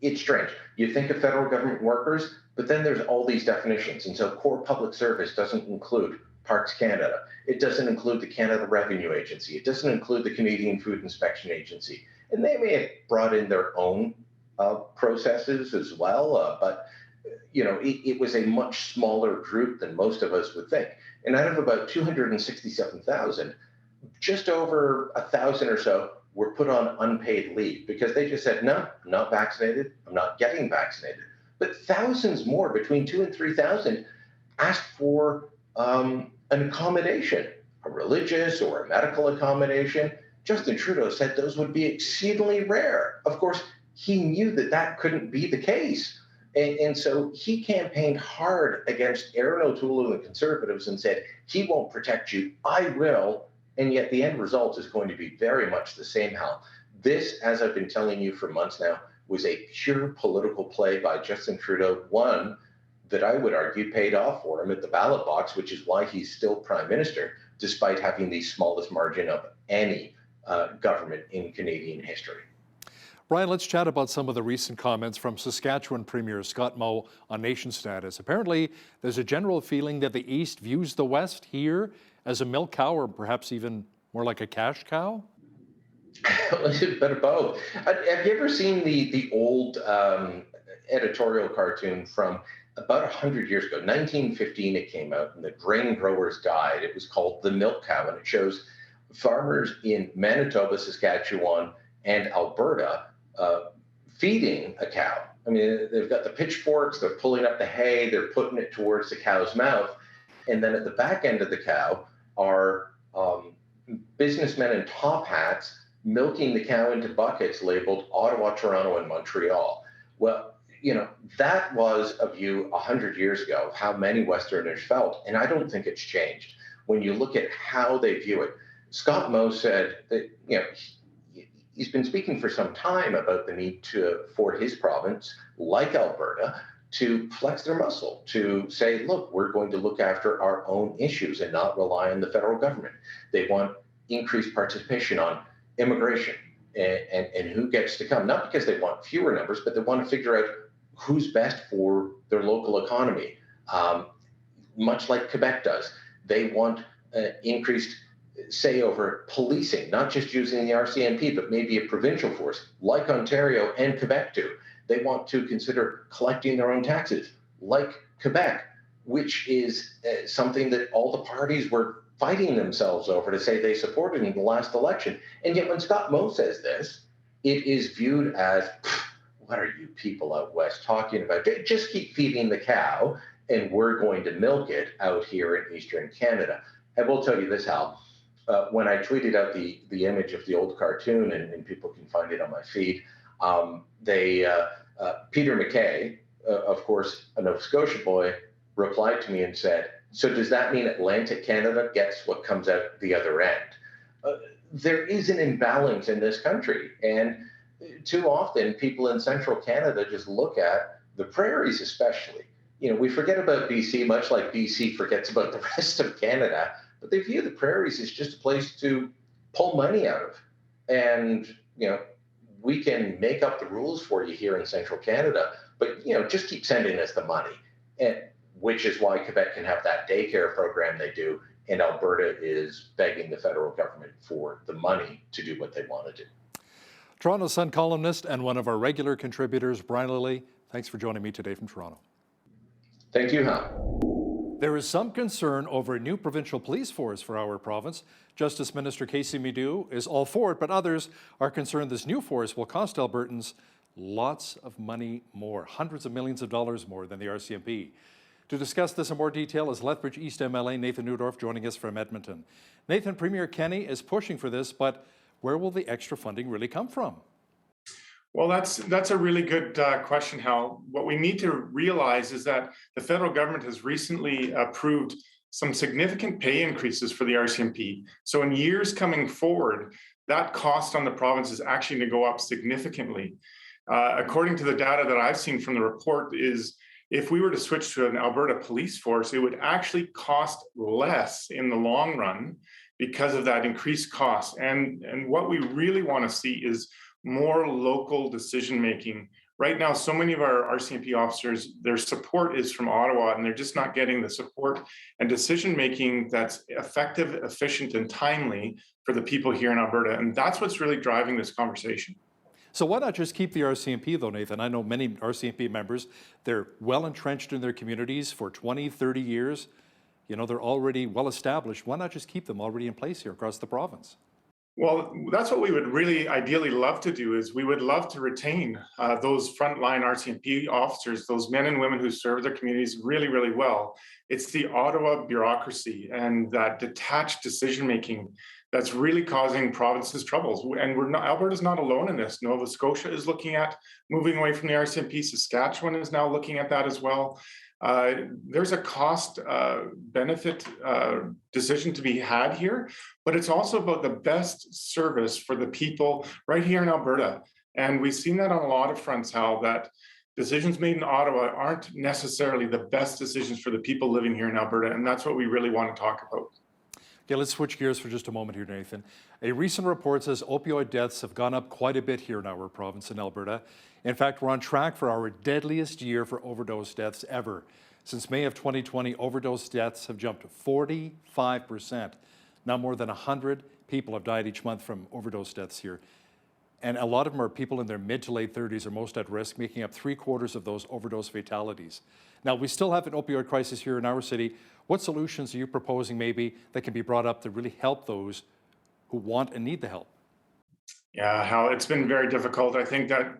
Speaker 11: it's strange. You think of federal government workers, but then there's all these definitions. And so core public service doesn't include Parks Canada. It doesn't include the Canada Revenue Agency. It doesn't include the Canadian Food Inspection Agency. And they may have brought in their own processes as well, but it was a much smaller group than most of us would think. And out of about 267,000, just over 1,000 or so were put on unpaid leave because they just said, no, I'm not vaccinated. I'm not getting vaccinated. But thousands more, between 2,000 and 3,000, asked for an accommodation, a religious or a medical accommodation. Justin Trudeau said those would be exceedingly rare. Of course, he knew that that couldn't be the case. And so he campaigned hard against Erin O'Toole and the Conservatives and said, he won't protect you, I will. And yet the end result is going to be very much the same, Hal. This, as I've been telling you for months now, was a pure political play by Justin Trudeau, one that I would argue paid off for him at the ballot box, which is why he's still prime minister, despite having the smallest margin of any government in Canadian history.
Speaker 1: Brian, let's chat about some of the recent comments from Saskatchewan Premier Scott Moe on nation status. Apparently, there's a general feeling that the East views the West here as a milk cow, or perhaps even more like a cash cow?
Speaker 11: A bit of both. Have you ever seen the old editorial cartoon from about 100 years ago? 1915 it came out in the Grain Grower's Guide. It was called The Milk Cow, and it shows farmers in Manitoba, Saskatchewan, and Alberta feeding a cow. I mean, they've got the pitchforks, they're pulling up the hay, they're putting it towards the cow's mouth. And then at the back end of the cow are businessmen in top hats milking the cow into buckets labeled Ottawa, Toronto, and Montreal. Well, that was a view 100 years ago of how many Westerners felt. And I don't think it's changed. When you look at how they view it, Scott Moe said that, he's been speaking for some time about the need for his province, like Alberta, to flex their muscle, to say, look, we're going to look after our own issues and not rely on the federal government. They want increased participation on immigration and who gets to come, not because they want fewer numbers, but they want to figure out who's best for their local economy, much like Quebec does. They want increased say over policing, not just using the RCMP, but maybe a provincial force like Ontario and Quebec do. They want to consider collecting their own taxes like Quebec, which is something that all the parties were fighting themselves over to say they supported in the last election. And yet when Scott Moe says this, it is viewed as, what are you people out west talking about? Just keep feeding the cow and we're going to milk it out here in Eastern Canada. I will tell you this, Hal, when I tweeted out the image of the old cartoon, and people can find it on my feed, Peter MacKay, of course, a Nova Scotia boy, replied to me and said, so does that mean Atlantic Canada gets what comes out the other end? There is an imbalance in this country. And too often people in central Canada just look at the prairies especially. You know, we forget about BC, much like BC forgets about the rest of Canada, but they view the prairies as just a place to pull money out of. And, you know, we can make up the rules for you here in central Canada, but, you know, just keep sending us the money. And which is why Quebec can have that daycare program they do, and Alberta is begging the federal government for the money to do what they want to do.
Speaker 1: Toronto Sun columnist and one of our regular contributors, Brian Lilly, thanks for joining me today from Toronto.
Speaker 11: Thank you, Hal.
Speaker 1: There is some concern over a new provincial police force for our province. Justice Minister Casey Medu is all for it, but others are concerned this new force will cost Albertans lots of money more, hundreds of millions of dollars more than the RCMP. To discuss this in more detail is Lethbridge East MLA Nathan Neudorf joining us from Edmonton. Nathan, Premier Kenney is pushing for this, but where will the extra funding really come from?
Speaker 9: Well, that's a really good question, Hal. What we need to realize is that the federal government has recently approved some significant pay increases for the RCMP. So in years coming forward, that cost on the province is actually going to go up significantly. According to the data that I've seen from the report is if we were to switch to an Alberta police force, it would actually cost less in the long run because of that increased cost. And what we really want to see is more local decision-making. Right now, so many of our RCMP officers, their support is from Ottawa, and they're just not getting the support and decision-making that's effective, efficient, and timely for the people here in Alberta. And that's what's really driving this conversation.
Speaker 1: So why not just keep the RCMP though, Nathan? I know many RCMP members, they're well entrenched in their communities for 20, 30 years. You know, they're already well established. Why not just keep them already in place here across the province?
Speaker 9: Well, that's what we would really ideally love to do is we would love to retain those frontline RCMP officers, those men and women who serve their communities really, really well. It's the Ottawa bureaucracy and that detached decision-making that's really causing provinces troubles. And Alberta's not alone in this. Nova Scotia is looking at moving away from the RCMP. Saskatchewan is now looking at that as well. There's a cost benefit decision to be had here, but it's also about the best service for the people right here in Alberta. And we've seen that on a lot of fronts, Hal, that decisions made in Ottawa aren't necessarily the best decisions for the people living here in Alberta. And that's what we really want to talk about.
Speaker 1: Okay, let's switch gears for just a moment here, Nathan. A recent report says opioid deaths have gone up quite a bit here in our province in Alberta. In fact, we're on track for our deadliest year for overdose deaths ever. Since May of 2020, overdose deaths have jumped 45%. Now more than 100 people have died each month from overdose deaths here. And a lot of them are people in their mid to late 30s are most at risk, making up 3/4 of those overdose fatalities. Now, we still have an opioid crisis here in our city. What solutions are you proposing maybe that can be brought up to really help those who want and need the help?
Speaker 9: Yeah, Hal, it's been very difficult. I think that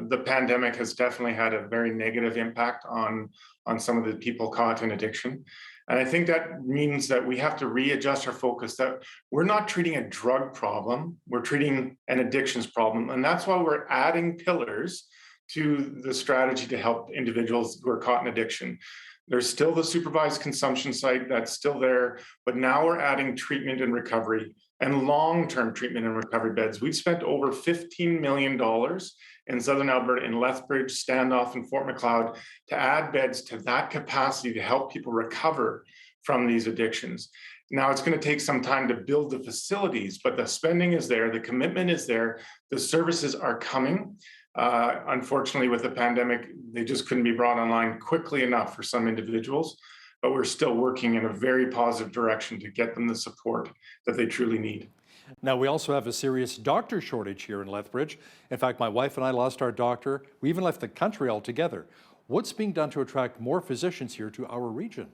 Speaker 9: the pandemic has definitely had a very negative impact on some of the people caught in addiction. And I think that means that we have to readjust our focus, that we're not treating a drug problem, we're treating an addictions problem. And that's why we're adding pillars to the strategy to help individuals who are caught in addiction. There's still the supervised consumption site that's still there, but now we're adding treatment and recovery. and long-term treatment and recovery beds. We've spent over $15 million in Southern Alberta, in Lethbridge, Standoff, and Fort Macleod to add beds to that capacity to help people recover from these addictions. Now, it's going to take some time to build the facilities, but the spending is there, the commitment is there, the services are coming. Unfortunately, with the pandemic, they just couldn't be brought online quickly enough for some individuals, but we're still working in a very positive direction to get them the support that they truly need.
Speaker 1: Now, we also have a serious doctor shortage here in Lethbridge. In fact, my wife and I lost our doctor. We even left the country altogether. What's being done to attract more physicians here to our region?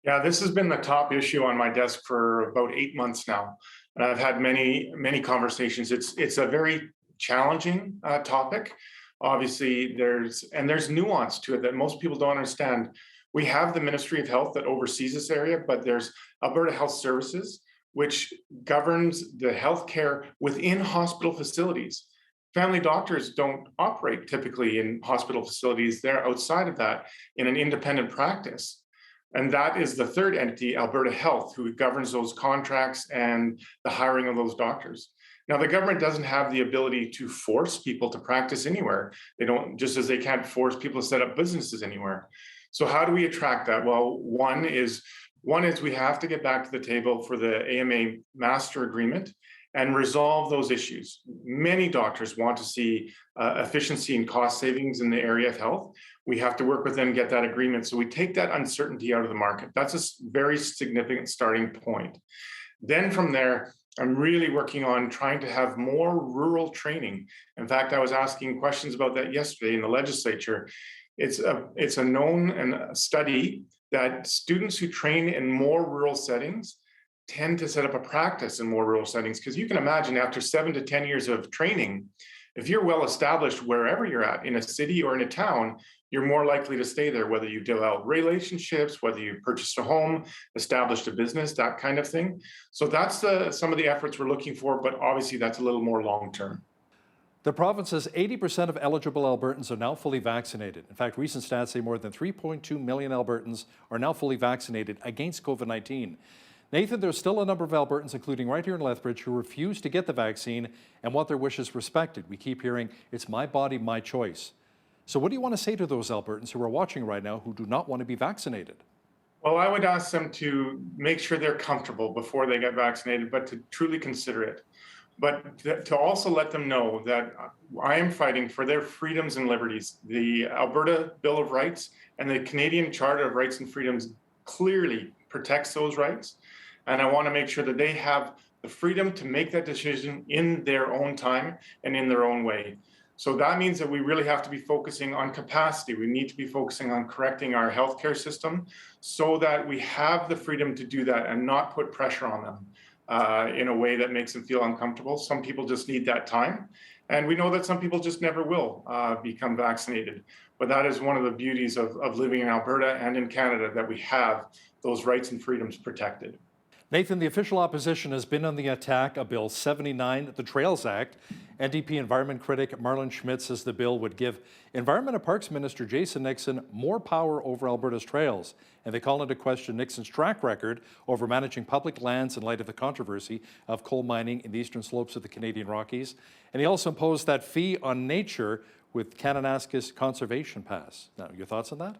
Speaker 9: Yeah, this has been the top issue on my desk for about 8 months now. And I've had many conversations. It's a very challenging topic. Obviously, there's nuance to it that most people don't understand. We have the Ministry of Health that oversees this area, but there's Alberta Health Services, which governs the healthcare within hospital facilities. Family doctors don't operate typically in hospital facilities. They're outside of that in an independent practice. And that is the third entity, Alberta Health, who governs those contracts and the hiring of those doctors. Now, the government doesn't have the ability to force people to practice anywhere. They don't, just as they can't force people to set up businesses anywhere. So how do we attract that? Well, one is we have to get back to the table for the AMA master agreement and resolve those issues. Many doctors want to see efficiency and cost savings in the area of health. We have to work with them, get that agreement. So we take that uncertainty out of the market. That's a very significant starting point. Then from there, I'm really working on trying to have more rural training. In fact, I was asking questions about that yesterday in the legislature. It's a known and a study that students who train in more rural settings tend to set up a practice in more rural settings, because you can imagine after 7 to 10 years of training, if you're well established wherever you're at, in a city or in a town, you're more likely to stay there, whether you develop relationships, whether you purchased a home, established a business, that kind of thing. So that's some of the efforts we're looking for, but obviously that's a little more long-term.
Speaker 1: The province says 80% of eligible Albertans are now fully vaccinated. In fact, recent stats say more than 3.2 million Albertans are now fully vaccinated against COVID-19. Nathan, there's still a number of Albertans, including right here in Lethbridge, who refuse to get the vaccine and want their wishes respected. We keep hearing, it's my body, my choice. So what do you want to say to those Albertans who are watching right now who do not want to be vaccinated?
Speaker 9: Well, I would ask them to make sure they're comfortable before they get vaccinated, but to truly consider it. But to also let them know that I am fighting for their freedoms and liberties. The Alberta Bill of Rights and the Canadian Charter of Rights and Freedoms clearly protects those rights. And I want to make sure that they have the freedom to make that decision in their own time and in their own way. So that means that we really have to be focusing on capacity. We need to be focusing on correcting our healthcare system so that we have the freedom to do that and not put pressure on them in a way that makes them feel uncomfortable. Some people just need that time. And we know that some people just never will become vaccinated. But that is one of the beauties of living in Alberta and in Canada, that we have those rights and freedoms protected.
Speaker 1: Nathan, the official opposition has been on the attack of Bill 79, the Trails Act. NDP environment critic Marlon Schmidt says the bill would give Environment and Parks Minister Jason Nixon more power over Alberta's trails. And they call into question Nixon's track record over managing public lands in light of the controversy of coal mining in the eastern slopes of the Canadian Rockies. And he also imposed that fee on nature with Kananaskis Conservation Pass. Now, your thoughts on that?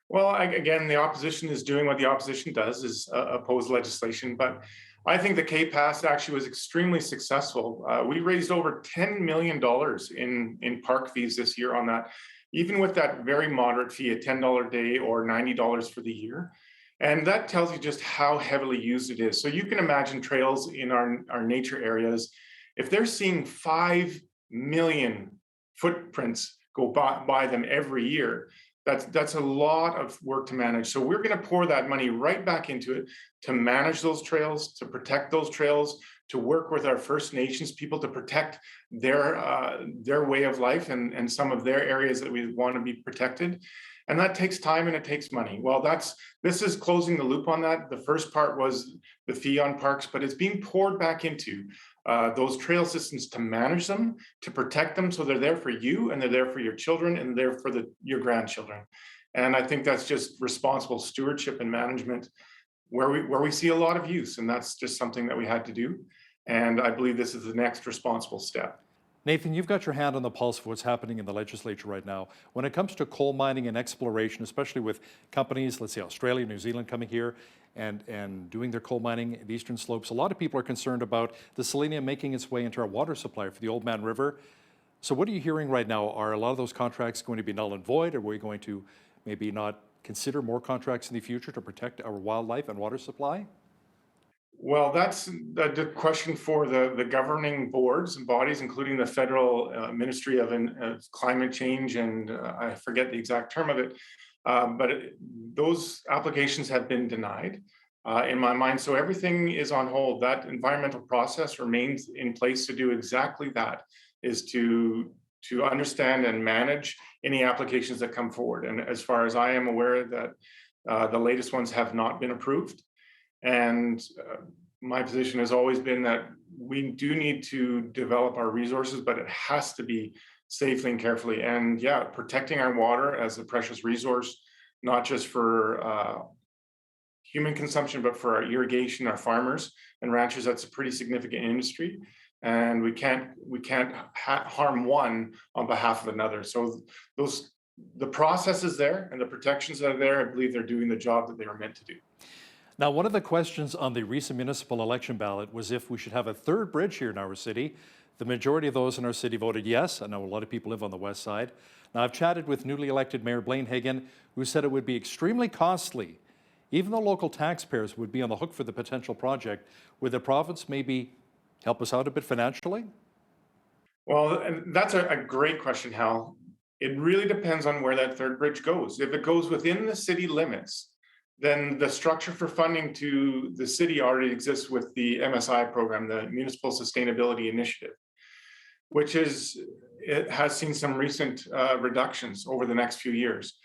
Speaker 9: Well, again, the opposition is doing what the opposition does, is oppose legislation. But I think the K-Pass actually was extremely successful. We raised over $10 million in park fees this year on that, even with that very moderate fee, a $10 a day or $90 for the year. And that tells you just how heavily used it is. So you can imagine trails in our nature areas, if they're seeing 5 million footprints go by them every year, that's a lot of work to manage. So we're going to pour that money right back into it to manage those trails, to protect those trails, to work with our First Nations people to protect their way of life and some of their areas that we want to be protected. And that takes time and it takes money. Well, this is closing the loop on that. The first part was the fee on parks, but it's being poured back into those trail systems to manage them, to protect them, so they're there for you and they're there for your children and they're for your grandchildren. And I think that's just responsible stewardship and management. where we see a lot of use, and that's just something that we had to do. And I believe this is the next responsible step.
Speaker 1: Nathan, you've got your hand on the pulse of what's happening in the legislature right now. When it comes to coal mining and exploration, especially with companies, let's say Australia, New Zealand coming here and doing their coal mining in the eastern slopes, a lot of people are concerned about the selenium making its way into our water supply for the Oldman River. So what are you hearing right now? Are a lot of those contracts going to be null and void? Or are we going to maybe not consider more contracts in the future to protect our wildlife and water supply?
Speaker 9: Well, that's the question for the governing boards and bodies, including the federal Ministry of Climate Change, and I forget the exact term of it, those applications have been denied in my mind. So everything is on hold. That environmental process remains in place to do exactly that, is to understand and manage any applications that come forward. And as far as I am aware, that the latest ones have not been approved. And my position has always been that we do need to develop our resources, but it has to be safely and carefully. And yeah, protecting our water as a precious resource, not just for human consumption, but for our irrigation, our farmers and ranchers. That's a pretty significant industry. And we can't harm one on behalf of another. So the process is there and the protections that are there. I believe they're doing the job that they were meant to do.
Speaker 1: Now, one of the questions on the recent municipal election ballot was if we should have a third bridge here in our city. The majority of those in our city voted yes. I know a lot of people live on the west side. Now, I've chatted with newly elected Mayor Blaine Hagan, who said it would be extremely costly. Even though local taxpayers would be on the hook for the potential project, would the province maybe help us out a bit financially?
Speaker 9: Well, and that's a great question, Hal. It really depends on where that third bridge goes. If it goes within the city limits, then the structure for funding to the city already exists with the MSI program, the Municipal Sustainability Initiative, which it has seen some recent reductions over the next few years.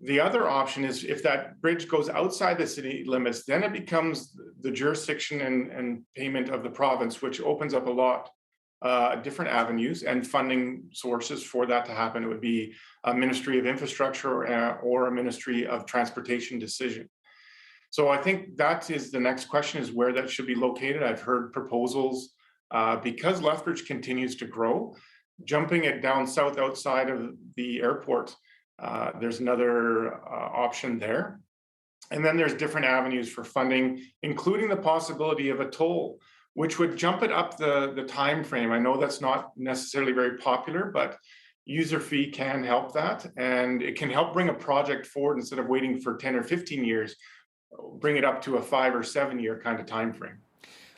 Speaker 9: The other option is if that bridge goes outside the city limits, then it becomes the jurisdiction and payment of the province, which opens up a lot different avenues and funding sources for that to happen. It would be a Ministry of Infrastructure or a Ministry of Transportation decision. So I think that is the next question, is where that should be located. I've heard proposals because Lethbridge continues to grow, jumping it down south outside of the airport. There's another option there. And then there's different avenues for funding, including the possibility of a toll, which would jump it up the time frame. I know that's not necessarily very popular, but user fee can help that. And it can help bring a project forward instead of waiting for 10 or 15 years, bring it up to a 5 or 7 year kind of time frame.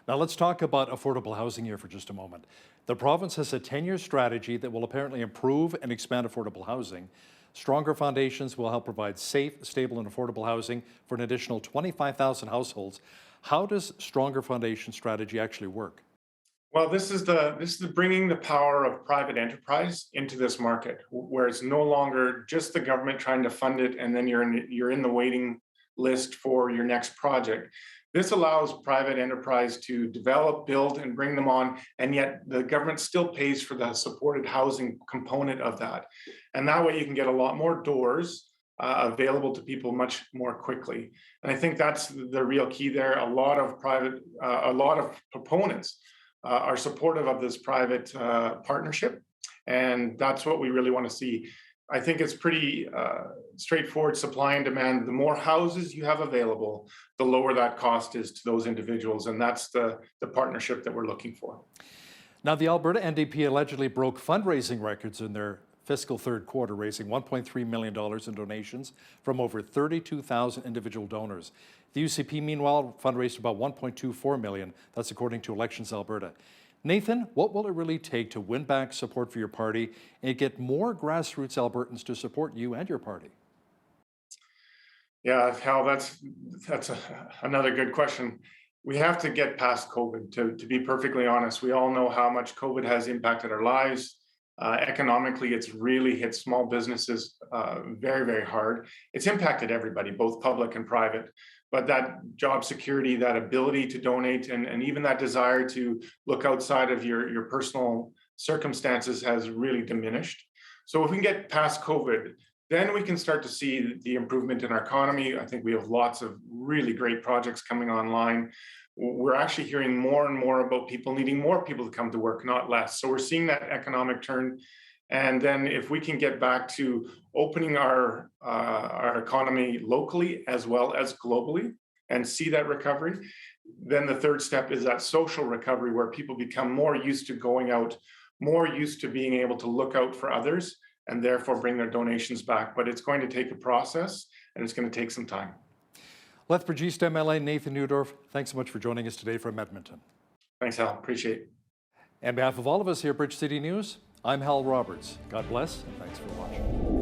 Speaker 1: Now let's talk about affordable housing here for just a moment. The province has a 10-year strategy that will apparently improve and expand affordable housing. Stronger foundations will help provide safe, stable, and affordable housing for an additional 25,000 households. How does Stronger Foundation strategy actually work?
Speaker 9: Well, this is the bringing the power of private enterprise into this market, where it's no longer just the government trying to fund it, and then you're in the waiting list for your next project. This allows private enterprise to develop, build, and bring them on, and yet the government still pays for the supported housing component of that. And that way you can get a lot more doors available to people much more quickly. And I think that's the real key there. A lot of proponents are supportive of this private partnership, and that's what we really want to see. I think it's pretty straightforward, supply and demand. The more houses you have available, the lower that cost is to those individuals, and that's the partnership that we're looking for.
Speaker 1: Now, the Alberta NDP allegedly broke fundraising records in their fiscal third quarter, raising $1.3 million in donations from over 32,000 individual donors. The UCP, meanwhile, fundraised about $1.24 million. That's according to Elections Alberta. Nathan, what will it really take to win back support for your party and get more grassroots Albertans to support you and your party?
Speaker 9: Yeah, Hal, that's another good question. We have to get past COVID, to be perfectly honest. We all know how much COVID has impacted our lives. Economically, it's really hit small businesses very, very hard. It's impacted everybody, both public and private. But that job security, that ability to donate, and even that desire to look outside of your personal circumstances has really diminished. So if we can get past COVID, then we can start to see the improvement in our economy. I think we have lots of really great projects coming online. We're actually hearing more and more about people needing more people to come to work, not less. So we're seeing that economic turn. And then if we can get back to opening our economy locally as well as globally and see that recovery, then the third step is that social recovery where people become more used to going out, more used to being able to look out for others and therefore bring their donations back. But it's going to take a process and it's going to take some time.
Speaker 1: Lethbridge East MLA Nathan Neudorf, thanks so much for joining us today from Edmonton.
Speaker 9: Thanks, Hal. Appreciate it.
Speaker 1: On behalf of all of us here at Bridge City News, I'm Hal Roberts. God bless and thanks for watching.